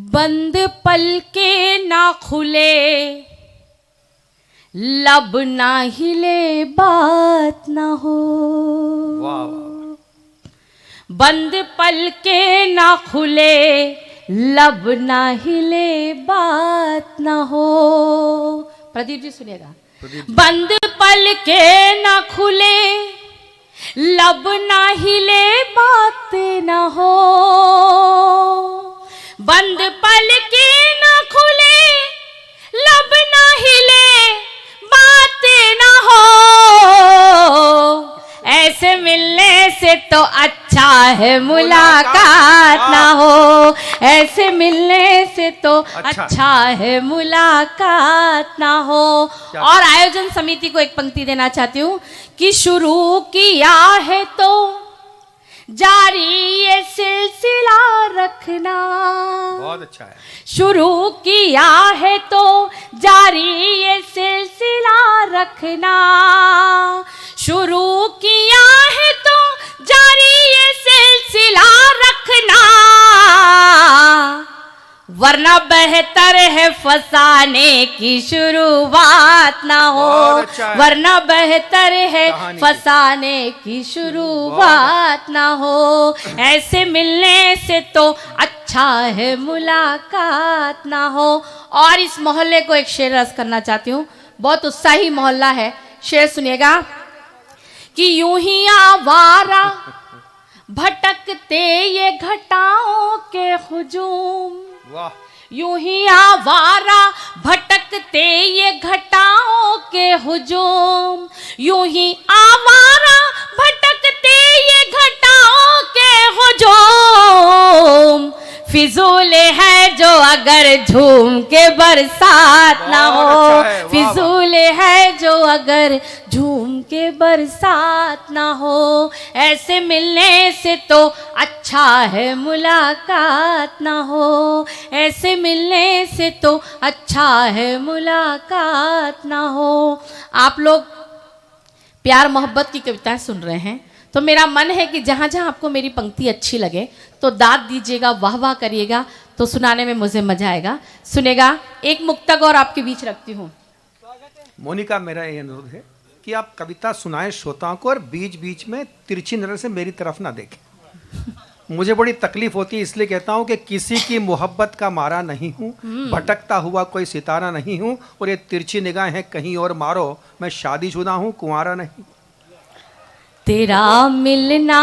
बंद पलके ना खुले, लब ना हिले, बात ना हो। वाह बंद पलके ना खुले, लब ना हिले, बात ना हो। प्रदीप जी सुनिएगा। बंद पलके ना खुले, लब ना हिले, बात ना हो। बंद पलके ना खुले, लब ना हिले, बात ना हो। ऐसे मिलने से तो अच्छा है मुलाकात ना हो। ऐसे मिलने से तो अच्छा है मुलाकात ना हो। और आयोजन समिति को एक पंक्ति देना चाहती हूँ कि शुरू किया है तो जारी ये सिलसिला रखना। बहुत अच्छा है। शुरू किया है तो जारी ये सिलसिला रखना। शुरू किया है तो जारी ये सिलसिला रखना, वरना बेहतर है फसाने की शुरुआत ना हो। वरना बेहतर है फसाने की शुरुआत ना हो। ऐसे मिलने से तो अच्छा है मुलाकात ना हो। और इस मोहल्ले को एक शेर रस करना चाहती हूँ, बहुत उत्साही मोहल्ला है। शेर सुनिएगा कि यूं ही आवारा भटकते ये घटाओं के हुजूम। वाह। यूं ही आवारा भटकते ये घटाओं के हुजूम। यूं ही आवारा भटकते ये घटाओं के हुजूम। फिजूल है जो अगर झूम के बरसात ना हो। फिजूल है जो अगर झूम के बरसात ना हो। ऐसे मिलने से तो अच्छा है मुलाकात ना हो। ऐसे मिलने से तो अच्छा है मुलाकात ना हो। आप लोग प्यार मोहब्बत की कविताएं सुन रहे हैं, तो मेरा मन है कि जहाँ जहाँ आपको मेरी पंक्ति अच्छी लगे तो दाद दीजिएगा, वाह वाह करिएगा, तो सुनाने में मुझे मजा आएगा। सुनेगा। एक मुक्तक और आपके बीच रखती हूँ। मोनिका, मेरा ये अनुरोध है कि आप कविता सुनाएं श्रोताओं को और बीच बीच में तिरछी नजर से मेरी तरफ ना देखें। मुझे बड़ी तकलीफ होती है, इसलिए कहता हूँ कि किसी की मोहब्बत का मारा नहीं हूँ, भटकता हुआ कोई सितारा नहीं हूँ, और ये तिरछी निगाहें कहीं और मारो, मैं शादीशुदा हूँ, कुंवारा नहीं। तेरा मिलना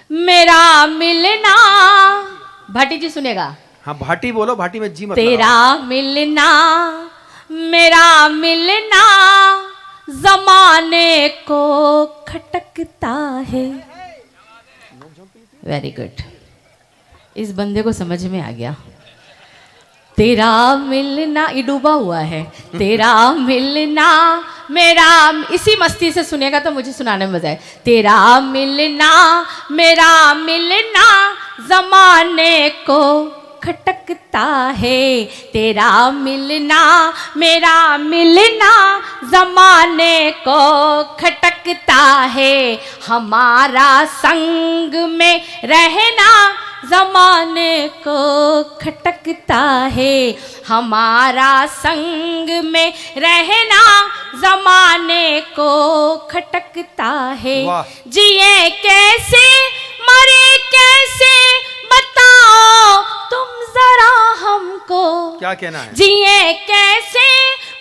मेरा मिलना। भाटी जी सुनेगा। हाँ भाटी बोलो, भाटी में जी मत तेरा मिलना मेरा मिलना जमाने को खटकता है। वेरी गुड, इस बंदे को समझ में आ गया। तेरा मिलना, ये डूबा हुआ है। तेरा मिलना मेरा, इसी मस्ती से सुनेगा तो मुझे सुनाने में मजा है। तेरा मिलना मेरा मिलना जमाने को खटकता है। तेरा मिलना मेरा मिलना जमाने को खटकता है। हमारा संग में रहना जमाने को खटकता है। हमारा संग में रहना जमाने को खटकता है। जिए कैसे मरे कैसे बताओ तुम जरा हमको। क्या कहना है? जिए कैसे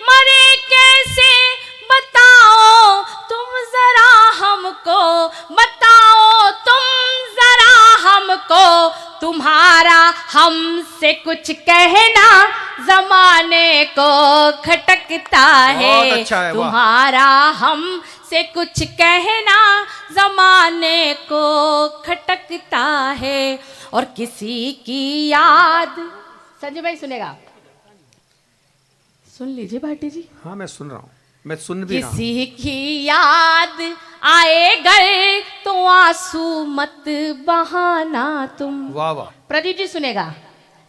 मरे कैसे बताओ तुम जरा हमको। बताओ तुम जरा हमको। तुम्हारा हमसे कुछ कहना जमाने को खटकता है। तुम्हारा हमसे कुछ कहना जमाने को खटकता है। और किसी की याद, संजय भाई सुनेगा, सुन लीजिए भाटी जी। हाँ मैं सुन रहा हूँ, मैं सुन भी रहा हूँ। किसी की याद आए गए तो आंसू मत बहाना तुम। वाह वाह। प्रदीप जी सुनेगा।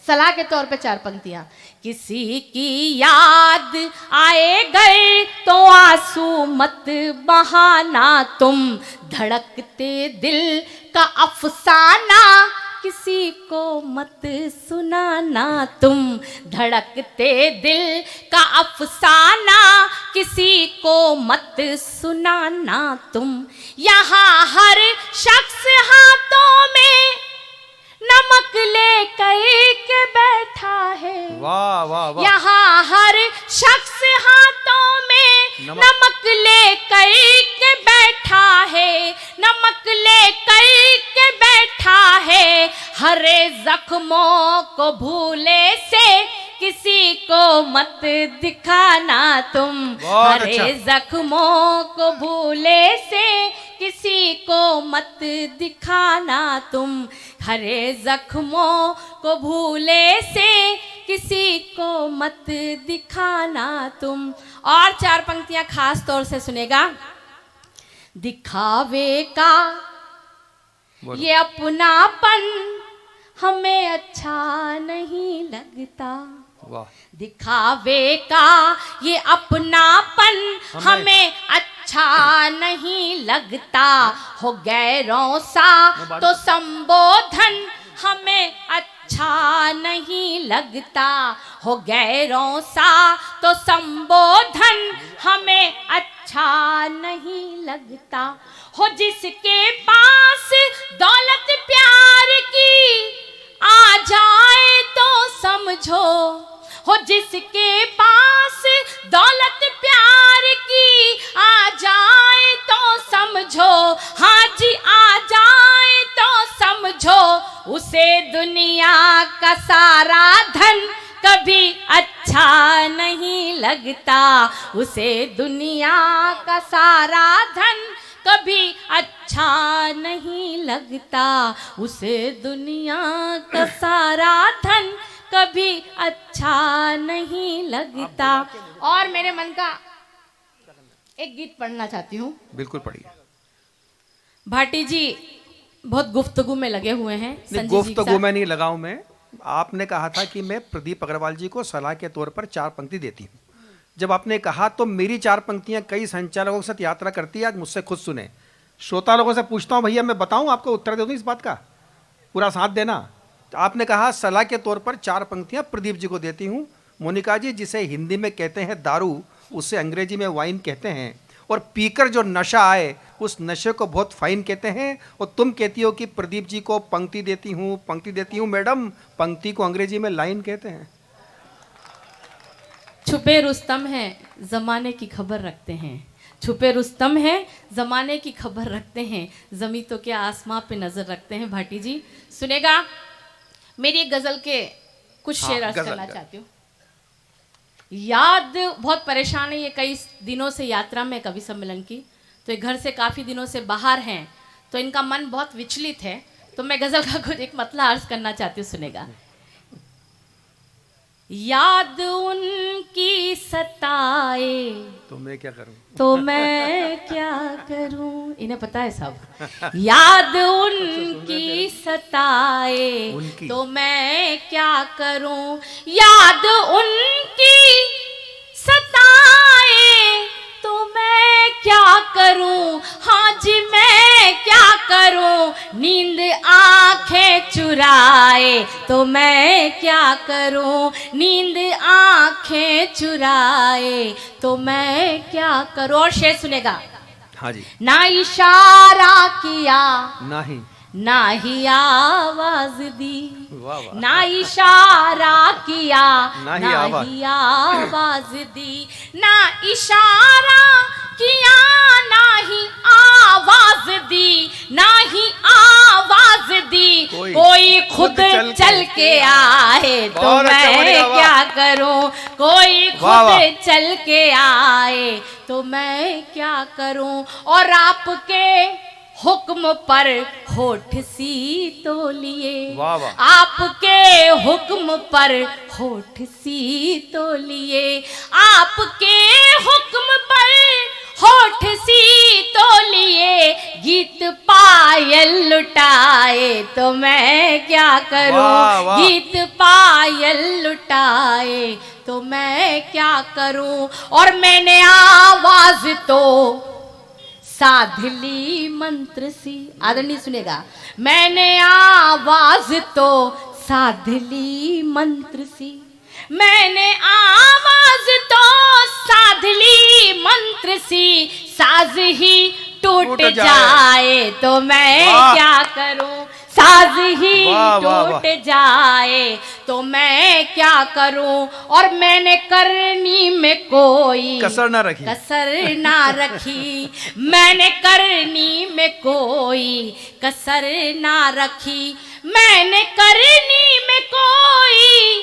सलाह के तौर पे 4 पंक्तियां। किसी की याद आए गए तो आंसू मत बहाना तुम। धड़कते दिल का अफसाना किसी को मत सुनाना तुम, धड़कते दिल का अफसाना किसी को मत सुनाना तुम। यहाँ हर शख्स हाथों में नमक ले के बैठा है। वाह वाह वाह। यहाँ हर शख्स हाथों में नमक ले के बैठा है, नमक ले के बैठा है। हरे जख्मों को भूले से किसी को मत दिखाना तुम, हरे अच्छा। जख्मों को भूले से किसी को मत दिखाना तुम, हरे जख्मों को भूले से किसी को मत दिखाना तुम। और 4 पंक्तियां खास तौर से सुनेगा। दिखावे का ये अपनापन हमें अच्छा नहीं लगता, वाह। दिखावे का ये अपनापन हमें अच्छा नहीं लगता, हो गैरों सा तो संबोधन हमें अच्छा नहीं लगता, हो गैरों सा तो संबोधन हमें अच्छा नहीं लगता। हो जिसके पास दौलत प्यार की आ जाए तो समझो, हो जिसके पास दौलत प्यार की आ जाए तो समझो, हाँ जी आ जाए तो समझो, उसे दुनिया का सारा धन कभी अच्छा नहीं लगता, उसे दुनिया का सारा धन कभी अच्छा नहीं लगता, उसे दुनिया का सारा धन कभी अच्छा नहीं लगता। और मेरे मन का एक गीत पढ़ना चाहती हूँ। बिल्कुल पढ़िए। भाटी जी बहुत गुफ्तगू में लगे हुए हैं। गुफ्तगू में नहीं लगाऊं मैं। आपने कहा था कि मैं प्रदीप अग्रवाल जी को सलाह के तौर पर 4 पंक्ति देती हूँ। जब आपने कहा तो मेरी 4 पंक्तियां कई संचालकों के साथ यात्रा करती है। आज मुझसे खुद सुने। श्रोता लोगों से पूछता हूँ, भैया मैं बताऊँ आपको, उत्तर दे दूँ इस बात का, पूरा साथ देना। तो आपने कहा सलाह के तौर पर 4 पंक्तियां प्रदीप जी को देती हूँ। मोनिका जी, जिसे हिंदी में कहते हैं दारू, उसे अंग्रेजी में वाइन कहते हैं, और पीकर जो नशा आए उस नशे को बहुत फाइन कहते हैं। और तुम कहती हो कि प्रदीप जी को पंक्ति देती हूँ। मैडम, पंक्ति को अंग्रेजी में लाइन कहते हैं। छुपे रुस्तम हैं जमाने की खबर रखते हैं, छुपे रुस्तम हैं जमाने की खबर रखते हैं, जमी तो क्या आसमां पे नजर रखते हैं। भाटी जी सुनेगा। मेरी एक गजल के कुछ शेर अर्ज करना चाहती हूँ। याद बहुत परेशान है ये कई दिनों से यात्रा में कवि सम्मेलन की, तो ये घर से काफी दिनों से बाहर हैं, तो इनका मन बहुत विचलित है, तो मैं गजल का कुछ एक मतला अर्ज करना चाहती हूँ। सुनेगा। याद उनकी सताए तो मैं क्या करूं, तो मैं क्या करूं, इन्हें पता है सब। याद उनकी सताए उनकी। तो मैं क्या करूं, याद उनकी सताए तो मैं क्या करूं, हाँ जी मैं क्या करूं, नींद आंखें चुराए तो मैं क्या करूं, नींद आंखें चुराए तो मैं क्या करूं। और शेर सुनेगा। हाँ जी। ना इशारा किया नहीं, ना ही आवाज दी, वाह वाह। ना इशारा किया ना ही ना आवाज। ही आवाज दी, ना इशारा किया ना ही आवाज दी, ना ही आवाज दी, कोई खुद चल के आए तो बहुत अच्छा मैं बढ़िया, वाह। क्या करूं, कोई वाह, वाह। खुद चल के आए तो मैं क्या करूं। और आपके हुक्म पर होठ सी तो लिए, वाह वाह। आपके हुक्म पर होठ सी तो लिए, आपके हुक्म पर होठ सी तो लिए, गीत पायल लुटाए तो मैं क्या करूं, वाह, वाह। गीत पायल लुटाए तो मैं क्या करूं। और मैंने आवाज तो साधली मंत्र सी। आदरणीय सुनेगा, मैंने आवाज तो साधली मंत्र सी, मैंने आवाज तो साधली मंत्र सी, साज ही टूट जाए तो मैं क्या करूं, साज ही टूट जाए तो मैं क्या करूं। और मैंने करनी में कोई कसर ना रखी, कसर ना रखी, मैंने करनी में कोई कसर ना रखी, मैंने करनी में कोई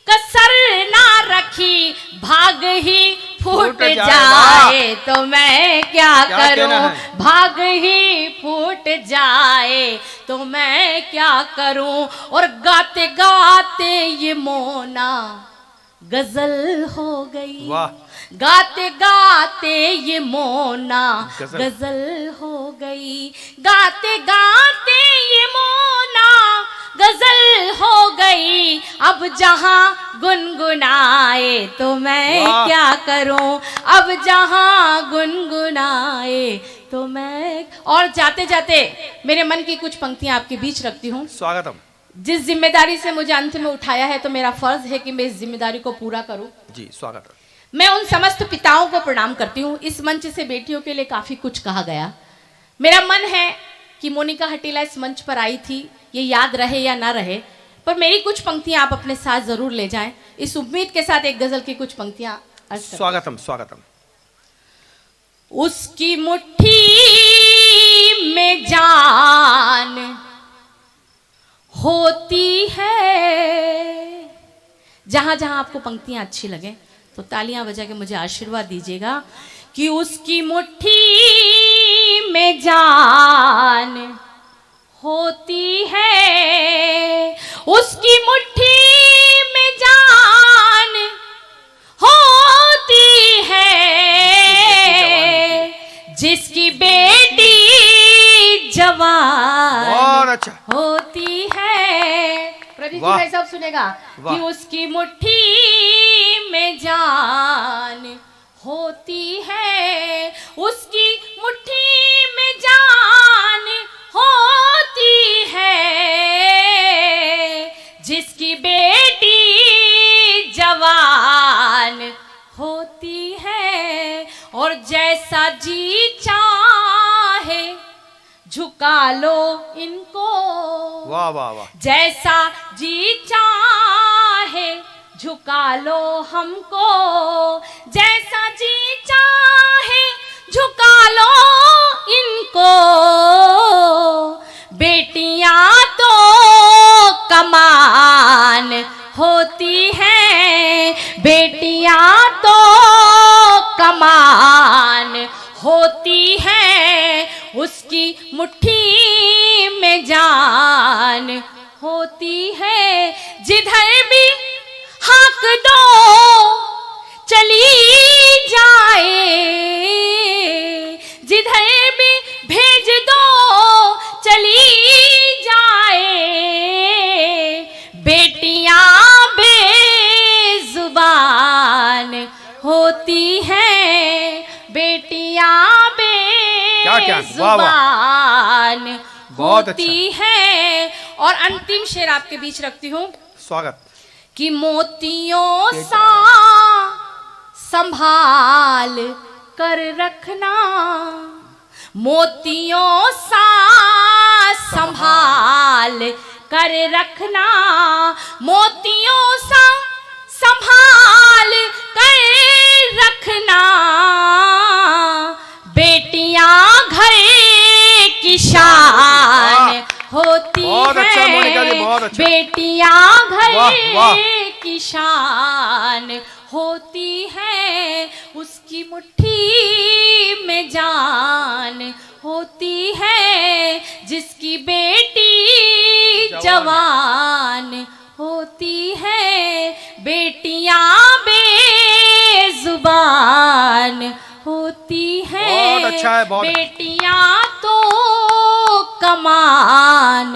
कसर ना रखी, भाग ही फूट जाए तो मैं क्या करूं, भाग ही फूट जाए तो मैं क्या करूं। और गाते गाते ये मोना गजल हो गई, गाते गाते ये मोना गजल हो गई, गाते गाते ये मोना गजल हो गई। अब जहां गुनगुनाए तो मैं क्या करूं, अब जहां गुनगुनाए तो मैं। और जाते जाते मेरे मन की कुछ पंक्तियां आपके बीच रखती हूं। स्वागतम। जिस जिम्मेदारी से मुझे अंत में उठाया है तो मेरा फर्ज है कि मैं इस जिम्मेदारी को पूरा करूं। जी स्वागत। मैं उन समस्त पिताओं को प्रणाम करती हूं। इस मंच से बेटियों के लिए काफी कुछ कहा गया। मेरा मन है कि मोनिका हटीला इस मंच पर आई थी, ये याद रहे या ना रहे, पर मेरी कुछ पंक्तियां आप अपने साथ जरूर ले जाएं। इस उम्मीद के साथ एक गजल की कुछ पंक्तियां। स्वागतम स्वागतम। उसकी मुट्ठी में जान होती है। जहां जहां आपको पंक्तियां अच्छी लगे तो तालियां बजा के मुझे आशीर्वाद दीजिएगा कि उसकी मुट्ठी में जान होती है, उसकी मुट्ठी में जान होती है, जिसकी बेटी जवान बहुत अच्छा होती है। प्रदीप भाई साहब सुनेगा कि उसकी मुट्ठी में जान होती है, उसकी मुट्ठी में जान होती है, जिसकी बेटी जवान होती है। और जैसा जी चाहे झुका लो इनको, वाह वाह वाह, जैसा जी चाहे झुका लो हमको, जैसा जी चाहे झुका लो इनको। बेटियां तो कमान होती हैं, बेटियां तो कमान होती हैं, उसकी मुट्ठी में जान होती है। जिधर भी हाक दो चली जाए, जिधर भी भेज दो चली जाए, बेटियां बेजुबान होती हैं, बेटियां बेजुबान होती हैं। और अंतिम शेर आपके बीच रखती हूँ। स्वागत। कि मोतियों सा संभाल कर रखना, मोतियों सा संभाल कर रखना, मोतियों सा संभाल कर रखना, बेटियां घर की शान होती है, बेटियां घर की शान होती है, उसकी मुट्ठी में जान होती है, जिसकी बेटी जवान होती है, बेटियां बेजुबान होती हैं, बहुत अच्छा है, बहुत बेटियां तो कमान